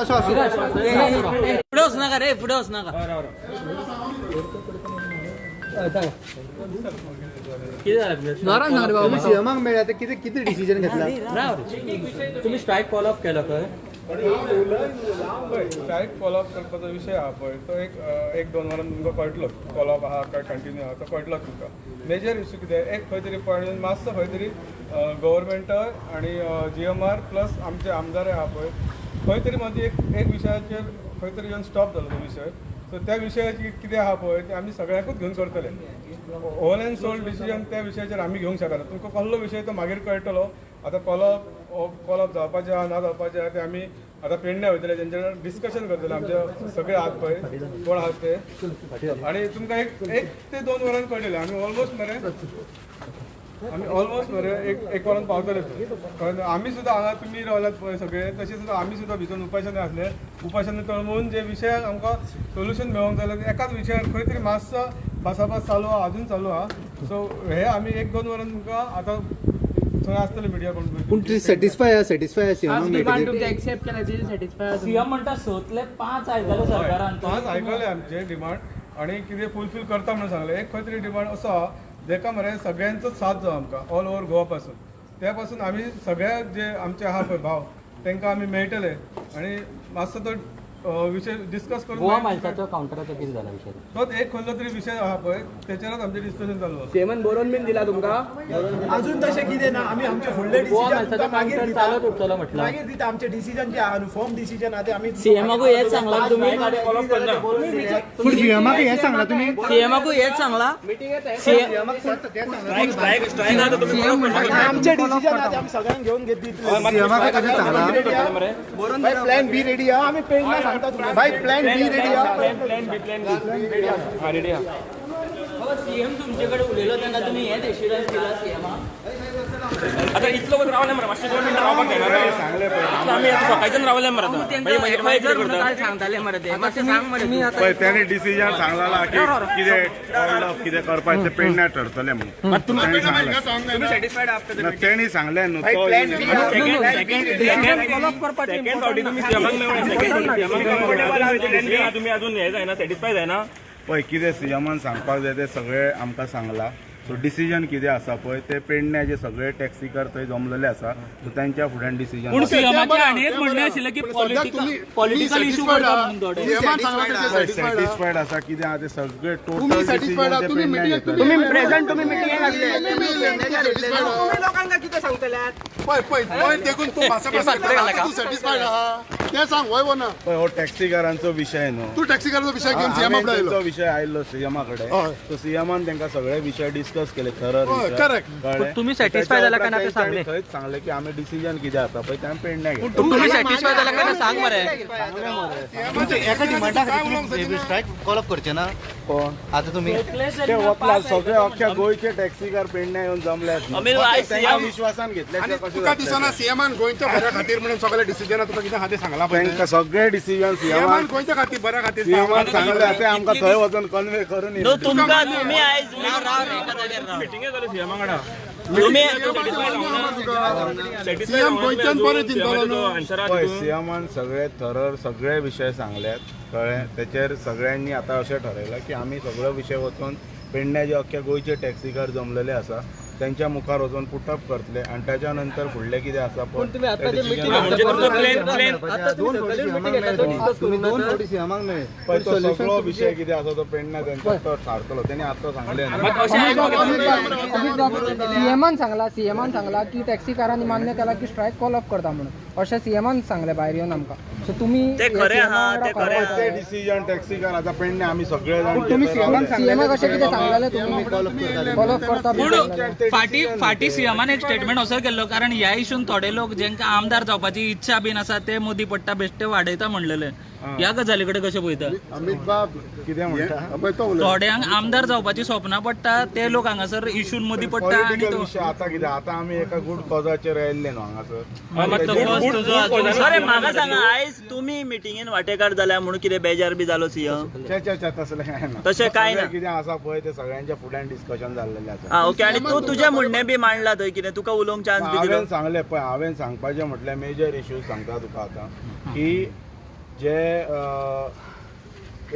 पुढे वच नका रे, पुढे वच नका. सीएमाक मेळ्या किती किती डिसिजन घेतला? तुम्ही स्ट्राईक फॉलो अप केला काय? स्ट्राईक फॉलोअप करपाचो विषय हा पळय तो एक दोन वरां तुमकां कळटलो फॉलोअप आहा काय कंटिन्यू आहा तो कळटलो तुमकां. मेजर इश्यू कितें एक खंय तरी पॉयंट मातसो खंय तरी गव्हर्मेंटय आनी GMR प्लस आमचे आमदार आहा पळय खंय तरी मदीं एक विशयाचेर खंय तरी येवन स्टॉप जालो तो विशय. सो त्या विशयाची कितें आहा पळय ते आमी सगळ्यांकूच घेवन करतले. होल एंड सोल डिसिजन त्या विशयाचेर आमी घेवंक शकना. तुमकां कसलो विशय तो मागीर कळटलो. आतां फॉलोअप जावपाचें आहा ना जावपाचें आहा तें आमी आतां पेडण्या वयतले तेंचे डिस्कशन करतले आमचे सगळे आहात पळय कोण आहात ते आनी तुमकां एक ते 2 वरांन कळटलें. आमी ऑलमोस्ट मरे एक वरान पावतले थंय. आमी सुद्दां हांगा तुमी रावल्यात पळय सगळे तशें सुद्दां आमी सुद्दां भितून उपाशने आसले. उपाशने तळमळून जे विशयाक आमकां सोल्युशन मेळोंक जाय एकाच विशयार खंय तरी मातसो भासाभास चालू आहा अजून चालू आहा. सो हे आमी 1-2 वरान तुमकां आतां थंय आसतले मिडिया कोण सॅटिस्फाय सीएम म्हणटा सोतले 5 आयकले सरकारान. 5 आयकले आमचे डिमांड आनी कितें फुलफील करता म्हणून सांगले. एक खंय तरी डिमांड असो आहा जेका मरे सगळ्यांचोच साथ जाय आमकां ऑल ओव्हर गोवा पासून. त्या पासून आमी सगळ्या जे आमचे आहा पळय भाव तांकां आमी मेळटले आनी मातसो तो विषय डिस्कस करून गोवा मायल्साचो काउंटराचो कितें जाला विशय? तोच एक खंयचो तरी विशय आहा पळय तेचेरच आमचें डिस्कशन चालू आसा. सीएमन बरोवन बीन दिला तुमकां अजून तशें कितें ना. आमी आमचे फुडले डिसिजन मागीर चालत उरतलो म्हटलं. मागीर दिता. आमचे डिसिजन जे आहा न्हू फॉर्म डिसिजन आहा ते आमी सीएमाकू हेच सांगला तुम्ही? सीएमाक हे सांगला तुम्ही? सीएमाकू हेच सांगला? आमचे डिसिजन आहा ते आमी सगळ्यांक घेवन घेतली. सीएमाक कशें सांगला? भाई प्लॅन बी रेडी आहा. आमी पेडण्या सांगता तुमकां भाई प्लॅन बी रेडी आहा. सीएम तुमच्याकडे उलयलो तेन्ना तुम्ही हेच एश्युरन्स दिला सीएमाक? आता इतलो वगैरे रावले मरे 5 मिनिटं रावपाक जायना. आमी आता सकाळच्यान रावले मरे काय सांगताले मरे ते मातशें सांग मरे मी आता. त्याने डिसिजन सांगला की कितें करपाचें पेडण्या ठरतलें म्हणून. तुम्ही सॅटिस्फाईड आहात? तेणी सांगलें न्हू तुम्ही अजून हे जायना सॅटिस्फाय जायना पळय कितें सीएमान सांगपाक जाय तें सगळें आमकां सांगलां. सो डिसिजन कितें आसा पळय ते पेडण्या जे सगळे टॅक्सीकार थंय जमलेले आसा सो तांच्या फुड्यान डिसिजन. पूण सीएमाचे आनी एक म्हणणें आशिल्लें की पॉलिटिकल इशू करता म्हणून थोडे. सॅटिस्फायड आसा कितें आहा ते सगळे टोटल डिसिजन ते पेडण्या घेतले. तुम्ही प्रेझेंट तुम्ही मिटिंगेक आसले. तुम्ही लोकांना कितें सांगतल्यात? पळय हो टॅक्सीकारांचो विशय न्हू. तू टॅक्सीकाराचो विषय घेऊन सीएमाक तो विषय आयल्लो सीएमा कडेन. सो सीएमान तांकां सगळे विशय डिस्कस केले थरर. तुम्ही सॅटिस्फाय जाला काय ना ते सांगले? थंयच सांगले की आमी डिसिजन कितें आसा पळय ते आमी पेडण्या घेतले. तुम्ही सॅटिस्फाय जाला काय ना सांग मरे. एका डिमांडा खातीर स्ट्रायक कॉल करचे ना कोण आता तुम्ही ते वतला सगळे अख्ख्या गोंयचे टॅक्सीकार पेडण्या येवन जमल्यात. तांकां विश्वासान घेतले तुका दिसना सीएमान गोंयच्या बऱ्या खातीर म्हणून सगळे डिसिजन तुका कितें खातीर सांगला तांकां सगळे डिसिजन सीएमान गोंयच्या खातीर बऱ्या खातीर सीएमान सांगले ते आमकां थंय वचून कन्वे करून तुमकां तुम्ही आयज मिटिंगे जाले सीएमा वांगडा. सीएम गोंयच्यान बरें चिंतलो न्हू. सीएमान सगळे थरर सगळे विशय सांगल्यात कळ्ळें. तेचेर सगळ्यांनी आतां अशें ठरयलां की आमी सगळो विशय वचून पेडण्या जे अख्ख्या गोंयचे टॅक्सीकार जमलेले आसा त्यांच्या मुखार वचून पुटअप करतले आणि त्याच्या नंतर फुडले कितें आसा पळय तो सगळो विषय कितें आसा तो पेडण्या तेंचा तो थारतलो. तेणी आतां सांगलें सीएमान सांगला की टॅक्सीकारांनी मान्य केला की स्ट्रायक कॉल ऑफ करता म्हणून अशें सीएमान सांगले भायर येवन आमकां. सो तुम्ही ते डिसिजन टॅक्सीकार आतां पेडण्या आमी सगळे जाण सीएमाक अशें कितें सांगलेलें तुम्ही कॉल ऑफ करता? फाटी सीएमान एक स्टेटमेंट असो केल्लो कारण ह्या इशून थोडे लोक जेंका आमदार जावपाची इच्छा बीन आसा ते मोदी पट्टा बेश्टे वाडयता म्हणलेले. ह्या गजाली कडेन कशें पळयता? अमित बाब कितें म्हणटा थोड्यांक आमदार जावपाची स्वप्नां पडटा ते लोक हांगासर इशून मदीं पडटा आनी तो आतां कितें आतां आमी एका गूड कॉजाचेर आयिल्ले न्हू हांगासर. अरे म्हाका सांगा आयज तुमी मिटिंगेन वांटेकार जाल्या म्हणून कितें बेजार बी जालो सीएम? तसलें काय ना. तशें काय ना. कितें आसा पळय ते सगळ्यांच्या फुड्यान डिस्कशन जाल्लेलें आसा. ओके. आनी तूं तुजें म्हणणें बी मांडला थंय कितें तुका उलोवंक चान्स बी दिलो? हांवें सांगलें पळय हांवें सांगपाचें म्हटल्यार मेजर इश्यूज सांगता तुका आतां की जे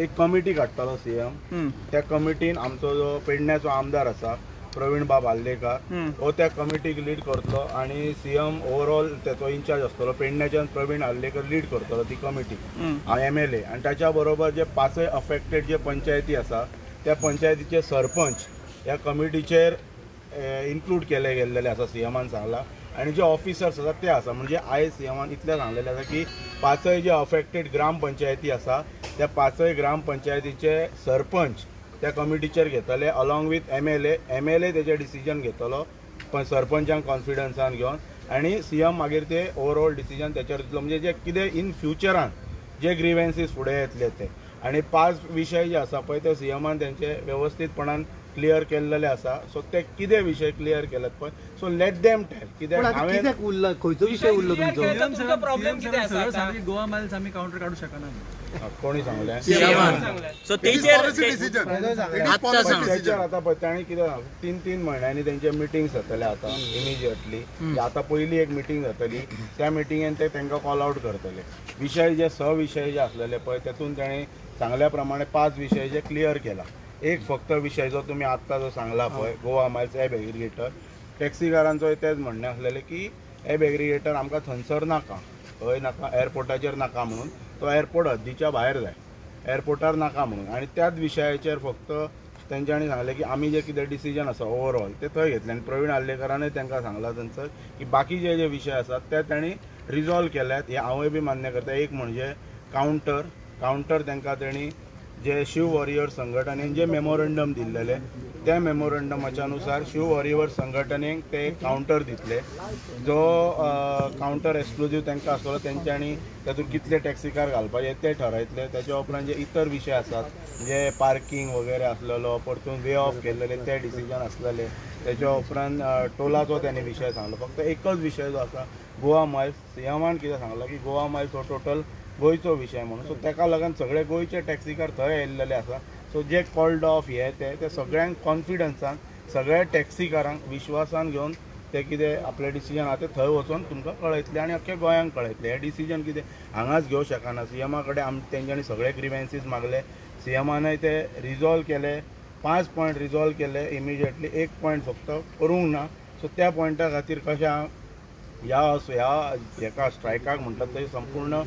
एक कमिटी काडटलो सीएम, त्या कमिटीन आमचो जो पेडण्याचो आमदार आसा प्रवीण बाब आल्लेकर हो त्या कमिटीक लीड करतलो आणि सीएम ओवरऑल त्याचो इंचार्ज आसतलो. पेडण्याच्यान प्रवीण आल्लेकर लीड करतलो ती कमिटी MLA, आणि त्याच्या बरोबर जे 5 अफेक्टेड जे पंचायती आसा त्या पंचायतीचे सरपंच ह्या कमिटीचेर इन्क्लूड केले गेल्लेले आसा सीएमान सांगला. आणि जे ऑफिसर्स आसा ते आसा, म्हणजे आयज सीएमान इतलें सांगलेलें आसा की 5 जे अफेक्टेड ग्रामपंचायती आसा त्या 5 ग्रामपंचायतीचे सरपंच त्या कमिटीचेर घेतले अलॉंग विथ MLA तेजे डिसिजन घेतलो पण सरपंचांक कॉन्फिडन्सान घेवन, आणि सीएम मागीर ते ओवरऑल डिसिजन त्याचेर दितलो. म्हणजे जे कितें इन फ्युचरान जे ग्रीवेन्सीस फुडें येतले ते, आणि 5 विशय जे आसा पळय ते सीएमान तेंचे व्यवस्थितपणान क्लियर केल्लेले आसा. सो ते कितें विशय क्लियर केलेत पळय, सो लेट देम टेल. कित्याक हांवें कित्याक उरला खंयचो विषय उरलो तुमचो? प्रॉब्लेम कितें आसा? गोवा मायल्स आमी काउंटर काढू शकना. कोणी सांगलें सो तेचेर त्याच्यार आतां पळय तांणी कितें 3 म्हयन्यांनी तेंचे मिटींग जातले आतां इमिजिएटली. आतां पयली एक मिटींग जातली, त्या मिटींगेन ते तांकां कॉल आउट करतले. विशय जे 6 विशय जे आसलेले पळय तेतून तांणी सांगल्या प्रमाणे 5 विशय जे क्लियर केला. एक फक्त विशय जो तुमी आत्ता जो सांगला पळय गोवा मायल्स एब एग्रिगेटर, टॅक्सीकारांचो तेच म्हणणें आसलेलें की एब एग्रिगेटर आमकां थंयसर नाका, खंय नाका, एअरपोर्टाचेर नाका म्हणून. तो एअरपोर्ट हद्दीच्या भायर जाय, एअरपोर्टार नाका म्हणून. आणि त्याच विशयाचेर फक्त तेंच्यांनी सांगलें की आमी जे कितें डिसिजन आसा ओवरऑल ते थंय घेतले. आनी प्रवीण आल्लेकरानूय तांकां सांगला थंयसर की बाकीचे जे विशय आसात ते तांणी रिजॉल्व केल्यात. हे हांवूय बी मान्य करता. एक म्हणजे कावंटर तांकां तेणी जे शिव वॉरियर संघटनेन जे मेमोरंडम दिल्लेले त्या मेमोरंडमाच्या अनुसार शिव वॉरियर संघटनेक ते एक कावंटर दितले, जो कावंटर एक्सक्लुजीव तांकां आसतलो. तेंच्यांनी तातूंत कितले टॅक्सीकार घालपाचे ते ठरयतले. त्याच्या उपरांत जे इतर विशय आसात जे पार्किंग वगैरे आसलेलो परतून वे ऑफ केल्लेले ते डिसिजन आसलेले. त्याच्या उपरांत टोलाचो त्यांनी विशय सांगलो. फक्त एकच विशय जो आसा गोवा मायल्स, सीएमान कितें सांगला की गोवा मायल्स हो टोटल गोंयचो विशय म्हणून. सो ताका लागून सगळे गोंयचे टॅक्सीकार थंय येयल्लेले आसा. सो जे कॉल्ड ऑफ हे ते सगळ्यांक कॉन्फिडन्सान, सगळ्या टॅक्सीकारांक विश्वासान घेवन ते कितें आपले डिसिजन आहा ते थंय वचून तुमकां कळयतले आनी अख्ख्या गोंयांक कळयतले. हे डिसिजन कितें हांगाच घेवं शकना. सीएमा कडेन तेंच्यांनी सगळे ग्रिवेन्सीस मागले, सीएमानय ते रिजॉल्व केले. 5 पॉयंट रिजॉल्व केले इमिजिएटली, 1 पॉयंट फक्त करूंक ना. सो त्या पॉयंटा खातीर कशें ह्या स्ट्रायकाक म्हणटात ते संपूर्ण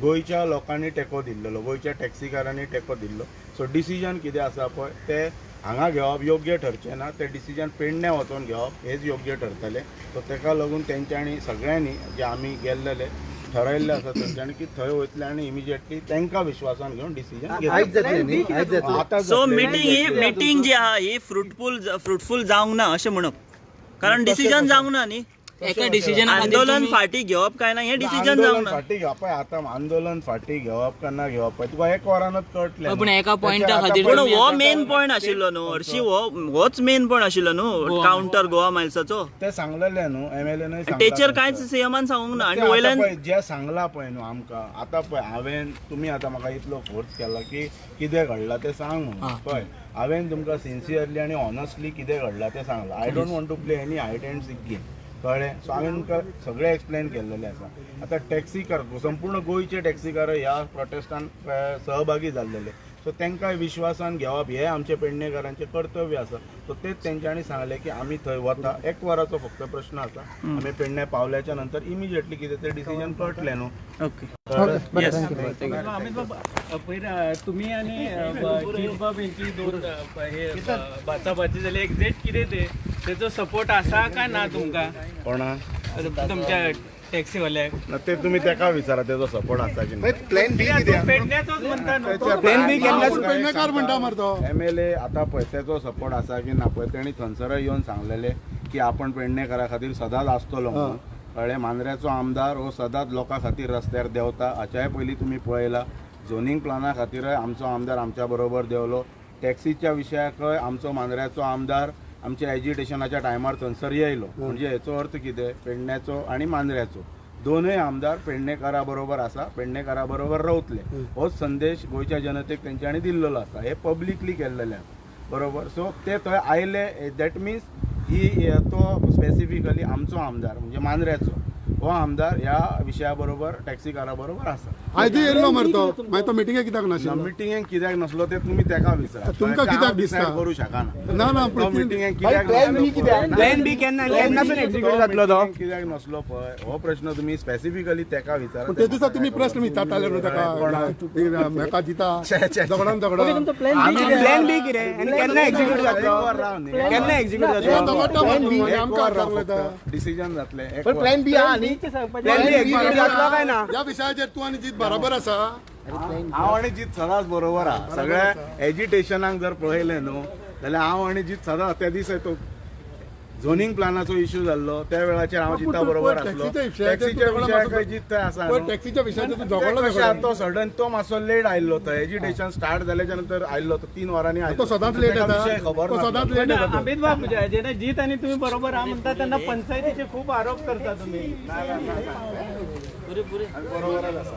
गोंयच्या लोकांनी तेंको दिल्लो, गोंयच्या टॅक्सीकारांनी तेंको दिल्लो. सो डिसिजन कितें आसा पळय ते हांगा घेवप योग्य ठरचें ना. ते डिसिजन पेडण्या वचून घेवप हेच योग्य ठरतलें. सो ताका लागून तेंच्यांनी सगळ्यांनी जे आमी गेल्लेले ठरयल्लें आसा तेंच्यांनी की थंय वयतले आनी इमिजिएटली तांकां विश्वासान घेवन डिसिजन आयज जातलें न्ही, आयज जातलें. आतां सो मिटींग जी आहा ही फ्रुटफूल जावंक ना अशें म्हणप, कारण डिसिजन जावंक ना न्ही. एका डिसिजन आंदोलन फाटी घेवप काय ना हे डिसिजन जावंक ना. फाटी घेवप पळय. आतां आंदोलन फाटी घेवप काय ना घेवप पळय तुका 1 वरानच कळटलें. पण एका पॉइंटा खातीर पूण हो मेन पॉयंट आशिल्लो न्हू हरशी, होच मेन पॉयंट आशिल्लो न्हू काउंटर गोवा मायल्साचो. ते सांगलेले न्हू MLA तेचेर कांयच सीएमान सांगूंक ना. आनी वयल्यान जे सांगला पळय न्हू आमकां आतां पळय हांवें तुमी आतां म्हाका इतलो फोर्स केला की कितें घडलां तें सांग म्हणून पळय. हांवें तुमकां सिन्सियरली आनी ऑनस्टली कितें घडलां तें सांगलां. I don't want to play any hide and seek game, कळ्ळें. सो हांवें तुमकां सगळें एक्सप्लेन केल्लेलें आसा. आतां टॅक्सीकार संपूर्ण गोंयचे टॅक्सीकार ह्या प्रोटेस्टान सहभागी जाल्लेले. सो तांकांय विश्वासान घेवप हे आमचे पेडणेकारांचें कर्तव्य आसा. सो तेच तेंच्यांनी सांगलें की आमी थंय वता. 1 वराचो फक्त प्रश्न आसा. आमी पेडणे पावल्याच्या नंतर इमिजिएटली कितें तें डिसिजन कळटलें न्हू. ओके अमित बाबा पयर तुमी आनी कीत बाब हेंची 2 हे बाचाबाची जाली एक्झॅक्ट कितें तेजो सपोर्ट आसा काय ना तुमकां कोणाक तुमच्या टॅक्सीवाल्याक? ते तुमी ताका विचारा तेजो सपोर्ट आसा की ना. प्लॅन बी कितें पेडण्याचोच म्हणटा न्हू. प्लॅन बी पेडणेकार म्हणटा मरे तो. MLA आतां पळय तेजो सपोर्ट आसा की ना पळय तेणी थंयसर येवन सांगलेले की आपण पेडणेकारा खातीर सदांच आसतलो म्हणून. कळ्ळें. मांद्र्याचो आमदार हो सदांच लोकां खातीर रस्त्यार देंवता. हाच्याय पयलीं तुमी पळयला झोनींग प्लाना खातीरय आमचो आमदार आमच्या बरोबर देंवलो. टॅक्सीच्या विशयाकय आमचो मांद्र्याचो आमदार आमच्या एजिटेशनाच्या टायमार थंयसर येयलो. म्हणजे हेचो अर्थ कितें, पेडण्याचो आनी मांद्र्याचो दोनूय आमदार पेडणेकारा बरोबर आसा, पेडणेकारा बरोबर रावतले. होच संदेश गोंयच्या जनतेक तेंच्यांनी दिल्लेलो आसा. हे पब्लिकली केल्लेले आसा बरोबर. सो ते थंय आयले दॅट मिन्स तो स्पेसिफिकली आमचो आमदार म्हणजे मांद्र्याचो हो आमदार ह्या विशया बरोबर टॅक्सीकारा बरोबर आसा. आयज येयल्लो मरे तो मागीर तो मिटिंगेक कित्याक नाशिल्लो मिटिंगेक कित्याक नसलो ते तुम्ही तेका विचारा तुमकां ते कित्याक हांव दिसता? decide करूं शकना ना ना तो मिटिंगेक कित्याक प्लॅन बी केन्नासून एक्झिक्यूट जातलो तो कित्याक नसलो पळय हो प्रश्न तुम्ही स्पेसिफिकली तेका विचारा पण ते दिसा तुम्ही प्रश्न विचारताले न्हू ताका म्हाका दिता झगडान झगडा प्लॅन बी कितें आनी केन्ना एक्झिक्यूट जातलो केन्ना एक्झिक्यूट जातलो डिसिजन जातले प्लॅन बी आहा न्ही प्लॅन बी एक्झिक्यूट जातलो काय ना या विशयाचेर तू आनी जीत बरोबर आसा हांव आनी जीत सदांच बरोबर आहा सगळ्या एज्युटेशनाक जर पळयलें न्हू जाल्यार हांव आनी जीत सदां त्या दिसा तो झोनिंग प्लानाचो इश्यू जाल्लो त्या वेळाचेर हांव जिता बरोबर आसलो टॅक्सीच्या विशयाक जीत थंय आसा न्हू. टॅक्सीच्या विशयाचेर तू ते झगडलो कशें आतां तो सडन तो मातसो लेट आयल्लो तो एज्युटेशन स्टार्ट जाल्याच्या नंतर आयल्लो तो 3 वरांनी आयल्लो तो सदांच लेट ताका येता विशय खबर तो सदांच नासलो. लेट येता अमित बाबू जेन्ना जीत आनी तुम्ही बरोबर आहा म्हणटा तेन्ना पंचायतीचे खूप आरोप करता तुम्ही आमी बरोबरच आसा